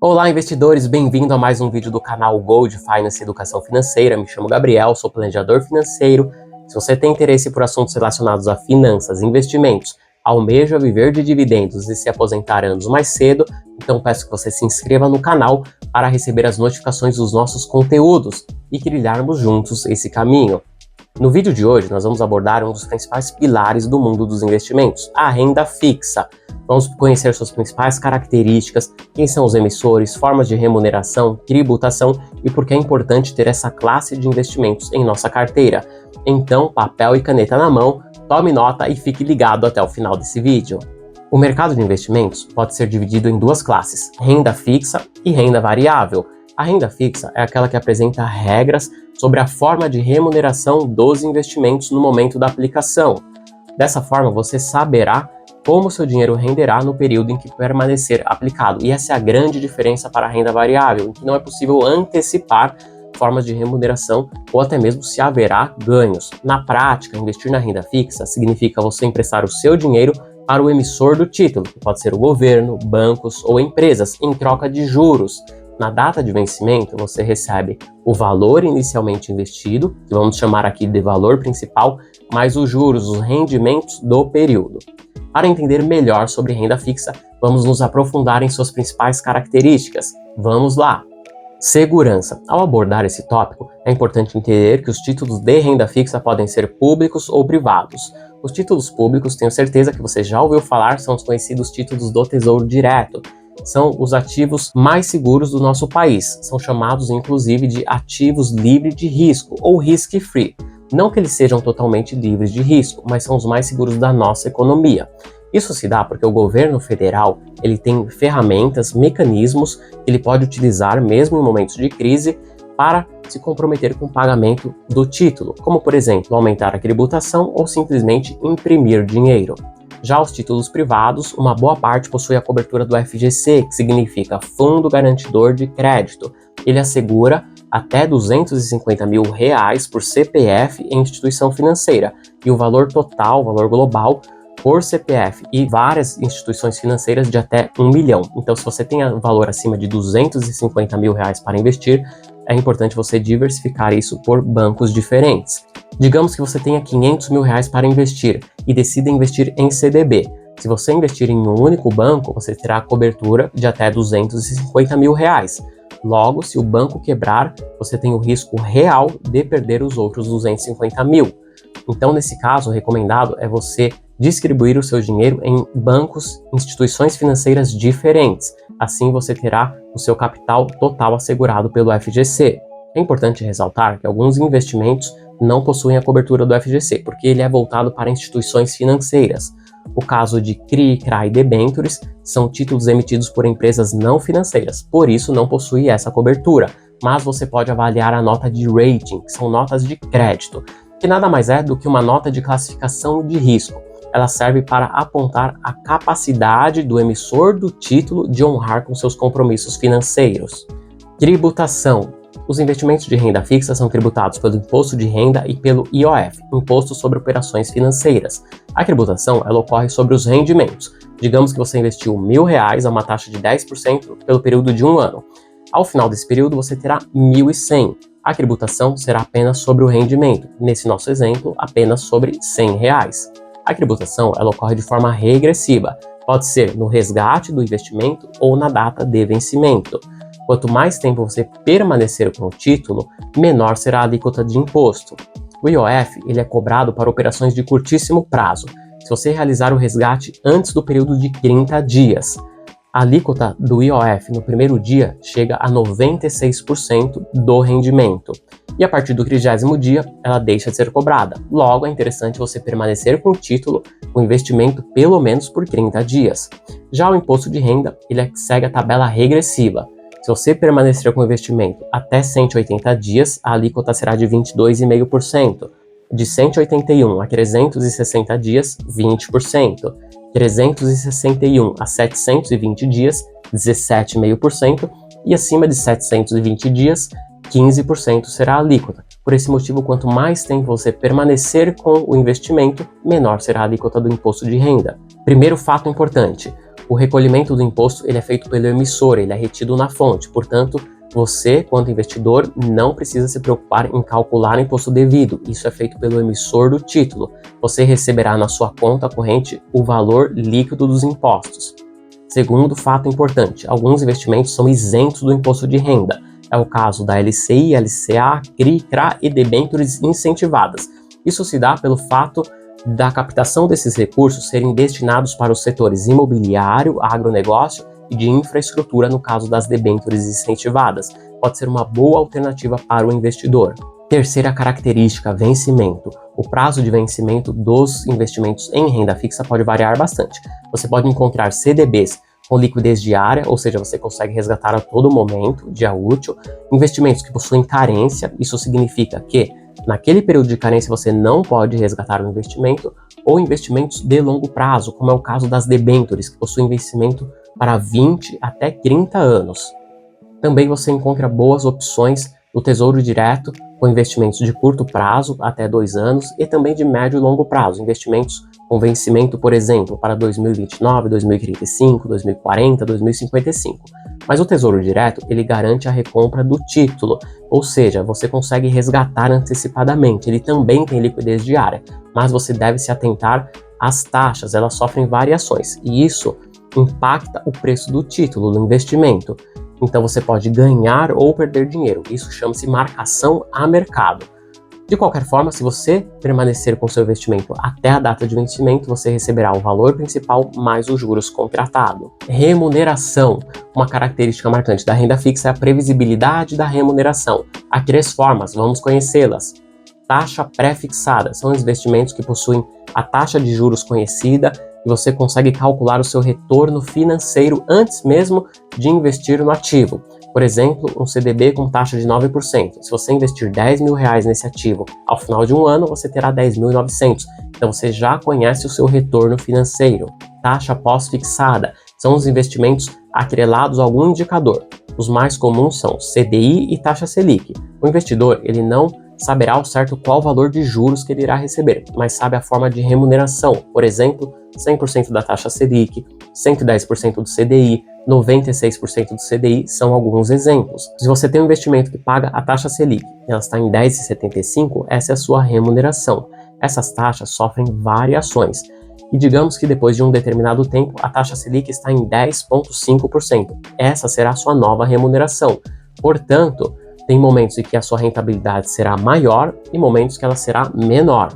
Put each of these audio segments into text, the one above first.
Olá, investidores! Bem-vindo a mais um vídeo do canal Gold Finance Educação Financeira. Me chamo Gabriel, sou planejador financeiro. Se você tem interesse por assuntos relacionados a finanças, investimentos, almeja viver de dividendos e se aposentar anos mais cedo, então peço que você se inscreva no canal para receber as notificações dos nossos conteúdos e trilharmos juntos esse caminho. No vídeo de hoje, nós vamos abordar um dos principais pilares do mundo dos investimentos, a renda fixa. Vamos conhecer suas principais características, quem são os emissores, formas de remuneração, tributação e por que é importante ter essa classe de investimentos em nossa carteira. Então, papel e caneta na mão, tome nota e fique ligado até o final desse vídeo. O mercado de investimentos pode ser dividido em duas classes, renda fixa e renda variável. A renda fixa é aquela que apresenta regras sobre a forma de remuneração dos investimentos no momento da aplicação. Dessa forma, você saberá como seu dinheiro renderá no período em que permanecer aplicado. E essa é a grande diferença para a renda variável, em que não é possível antecipar formas de remuneração ou até mesmo se haverá ganhos. Na prática, investir na renda fixa significa você emprestar o seu dinheiro para o emissor do título, que pode ser o governo, bancos ou empresas, em troca de juros. Na data de vencimento, você recebe o valor inicialmente investido, que vamos chamar aqui de valor principal, mais os juros, os rendimentos do período. Para entender melhor sobre renda fixa, vamos nos aprofundar em suas principais características. Vamos lá! Segurança. Ao abordar esse tópico, é importante entender que os títulos de renda fixa podem ser públicos ou privados. Os títulos públicos, tenho certeza que você já ouviu falar, são os conhecidos títulos do Tesouro Direto. São os ativos mais seguros do nosso país. São chamados, inclusive, de ativos livres de risco ou risk-free. Não que eles sejam totalmente livres de risco, mas são os mais seguros da nossa economia. Isso se dá porque o governo federal ele tem ferramentas, mecanismos que ele pode utilizar mesmo em momentos de crise para se comprometer com o pagamento do título, como por exemplo, aumentar a tributação ou simplesmente imprimir dinheiro. Já os títulos privados, uma boa parte possui a cobertura do FGC, que significa Fundo Garantidor de Crédito. Ele assegura até R$250 mil por CPF em instituição financeira, e o valor total, o valor global, por CPF e várias instituições financeiras de até R$1 milhão. Então, se você tem um valor acima de R$250 mil para investir, é importante você diversificar isso por bancos diferentes. Digamos que você tenha R$500 mil para investir e decida investir em CDB. Se você investir em um único banco, você terá cobertura de até R$250 mil. Logo, se o banco quebrar, você tem o risco real de perder os outros 250 mil. Então, nesse caso, o recomendado é você distribuir o seu dinheiro em bancos, instituições financeiras diferentes. Assim, você terá o seu capital total assegurado pelo FGC. É importante ressaltar que alguns investimentos não possuem a cobertura do FGC, porque ele é voltado para instituições financeiras. O caso de CRI, CRA e debêntures são títulos emitidos por empresas não financeiras, por isso não possui essa cobertura, mas você pode avaliar a nota de rating, que são notas de crédito, que nada mais é do que uma nota de classificação de risco. Ela serve para apontar a capacidade do emissor do título de honrar com seus compromissos financeiros. Tributação. Os investimentos de renda fixa são tributados pelo Imposto de Renda e pelo IOF, Imposto sobre Operações Financeiras. A tributação ela ocorre sobre os rendimentos. Digamos que você investiu R$1.000 a uma taxa de 10% pelo período de um ano. Ao final desse período, você terá R$1.100. A tributação será apenas sobre o rendimento, nesse nosso exemplo, apenas sobre R$100. A tributação ela ocorre de forma regressiva, pode ser no resgate do investimento ou na data de vencimento. Quanto mais tempo você permanecer com o título, menor será a alíquota de imposto. O IOF ele é cobrado para operações de curtíssimo prazo, se você realizar o resgate antes do período de 30 dias. A alíquota do IOF no primeiro dia chega a 96% do rendimento. E a partir do 30º dia, ela deixa de ser cobrada. Logo, é interessante você permanecer com o título, com investimento pelo menos por 30 dias. Já o imposto de renda, ele segue a tabela regressiva. Se você permanecer com o investimento até 180 dias, a alíquota será de 22,5%. De 181 a 360 dias, 20%. 361 a 720 dias, 17,5%. E acima de 720 dias, 15% será a alíquota. Por esse motivo, quanto mais tempo você permanecer com o investimento, menor será a alíquota do imposto de renda. Primeiro fato importante: O recolhimento do imposto ele é feito pelo emissor, ele é retido na fonte, portanto, você, quanto investidor, não precisa se preocupar em calcular o imposto devido, isso é feito pelo emissor do título. Você receberá na sua conta corrente o valor líquido dos impostos. Segundo fato importante, alguns investimentos são isentos do imposto de renda. É o caso da LCI, LCA, CRI, CRA e debêntures incentivadas. Isso se dá pelo fato da captação desses recursos serem destinados para os setores imobiliário, agronegócio e de infraestrutura no caso das debêntures incentivadas. Pode ser uma boa alternativa para o investidor. Terceira característica, vencimento. O prazo de vencimento dos investimentos em renda fixa pode variar bastante. Você pode encontrar CDBs com liquidez diária, ou seja, você consegue resgatar a todo momento, dia útil. Investimentos que possuem carência, isso significa que naquele período de carência você não pode resgatar o investimento, ou investimentos de longo prazo, como é o caso das debêntures, que possuem vencimento para 20 até 30 anos. Também você encontra boas opções no Tesouro Direto, com investimentos de curto prazo, até 2 anos, e também de médio e longo prazo, investimentos com vencimento, por exemplo, para 2029, 2035, 2040, 2055. Mas o Tesouro Direto, ele garante a recompra do título, ou seja, você consegue resgatar antecipadamente. Ele também tem liquidez diária, mas você deve se atentar às taxas, elas sofrem variações, e isso impacta o preço do título, do investimento. Então você pode ganhar ou perder dinheiro, isso chama-se marcação a mercado. De qualquer forma, se você permanecer com seu investimento até a data de vencimento, você receberá o valor principal mais os juros contratado. Remuneração. Uma característica marcante da renda fixa é a previsibilidade da remuneração. Há 3 formas, vamos conhecê-las. Taxa pré-fixada. São investimentos que possuem a taxa de juros conhecida e você consegue calcular o seu retorno financeiro antes mesmo de investir no ativo. Por exemplo, um CDB com taxa de 9%. Se você investir R$10.000 nesse ativo, ao final de um ano você terá 10.900. Então você já conhece o seu retorno financeiro. Taxa pós-fixada são os investimentos atrelados a algum indicador. Os mais comuns são CDI e taxa Selic. O investidor ele não saberá ao certo qual valor de juros que ele irá receber, mas sabe a forma de remuneração. Por exemplo, 100% da taxa Selic, 110% do CDI, 96% do CDI são alguns exemplos. Se você tem um investimento que paga a taxa Selic, ela está em 10,75, essa é a sua remuneração. Essas taxas sofrem variações. E digamos que depois de um determinado tempo, a taxa Selic está em 10,5%. Essa será a sua nova remuneração. Portanto, tem momentos em que a sua rentabilidade será maior e momentos que ela será menor.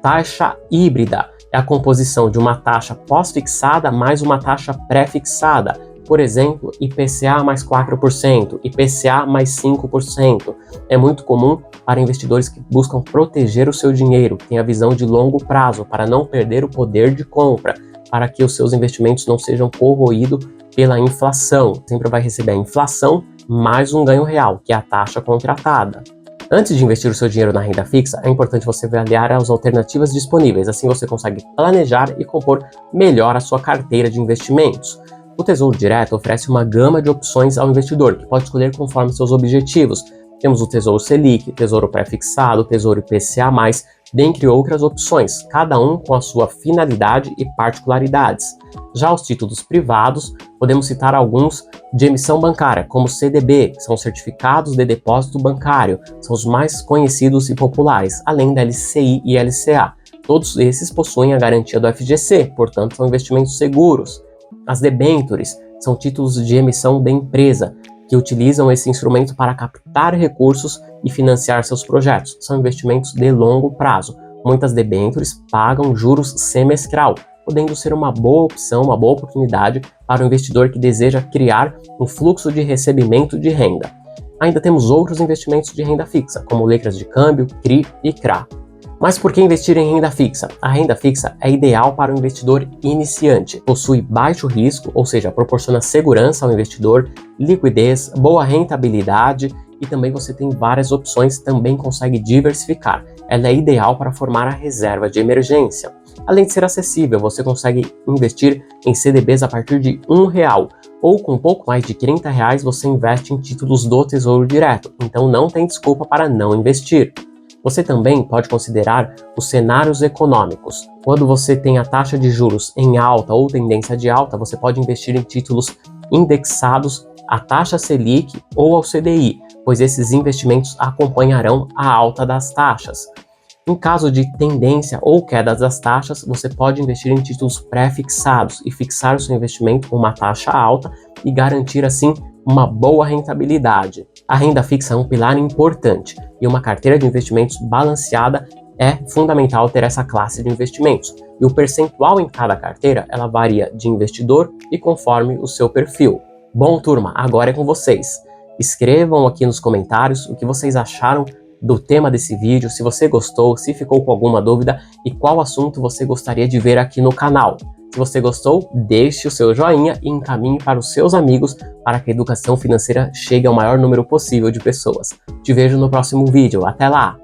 Taxa híbrida é a composição de uma taxa pós-fixada mais uma taxa pré-fixada. Por exemplo, IPCA mais 4%, IPCA mais 5%. É muito comum para investidores que buscam proteger o seu dinheiro, que têm a visão de longo prazo, para não perder o poder de compra, para que os seus investimentos não sejam corroídos pela inflação. Sempre vai receber a inflação mais um ganho real, que é a taxa contratada. Antes de investir o seu dinheiro na renda fixa, é importante você avaliar as alternativas disponíveis, assim você consegue planejar e compor melhor a sua carteira de investimentos. O Tesouro Direto oferece uma gama de opções ao investidor, que pode escolher conforme seus objetivos. Temos o Tesouro Selic, Tesouro Pré-fixado, Tesouro IPCA+, dentre outras opções, cada um com a sua finalidade e particularidades. Já os títulos privados, podemos citar alguns de emissão bancária, como CDB, que são certificados de depósito bancário, são os mais conhecidos e populares, além da LCI e LCA. Todos esses possuem a garantia do FGC, portanto são investimentos seguros. As debêntures são títulos de emissão da empresa, que utilizam esse instrumento para captar recursos e financiar seus projetos. São investimentos de longo prazo. Muitas debêntures pagam juros semestral, podendo ser uma boa opção, uma boa oportunidade para o investidor que deseja criar um fluxo de recebimento de renda. Ainda temos outros investimentos de renda fixa, como letras de câmbio, CRI e CRA. Mas por que investir em renda fixa? A renda fixa é ideal para o investidor iniciante. Possui baixo risco, ou seja, proporciona segurança ao investidor, liquidez, boa rentabilidade e também você tem várias opções, também consegue diversificar. Ela é ideal para formar a reserva de emergência. Além de ser acessível, você consegue investir em CDBs a partir de R$1 ou com um pouco mais de R$30 você investe em títulos do Tesouro Direto. Então não tem desculpa para não investir. Você também pode considerar os cenários econômicos. Quando você tem a taxa de juros em alta ou tendência de alta, você pode investir em títulos indexados à taxa Selic ou ao CDI, pois esses investimentos acompanharão a alta das taxas. Em caso de tendência ou queda das taxas, você pode investir em títulos pré-fixados e fixar o seu investimento com uma taxa alta e garantir assim uma boa rentabilidade. A renda fixa é um pilar importante e uma carteira de investimentos balanceada é fundamental ter essa classe de investimentos. E o percentual em cada carteira, ela varia de investidor e conforme o seu perfil. Bom, turma, agora é com vocês. Escrevam aqui nos comentários o que vocês acharam do tema desse vídeo, se você gostou, se ficou com alguma dúvida e qual assunto você gostaria de ver aqui no canal. Se você gostou, deixe o seu joinha e encaminhe para os seus amigos para que a educação financeira chegue ao maior número possível de pessoas. Te vejo no próximo vídeo. Até lá!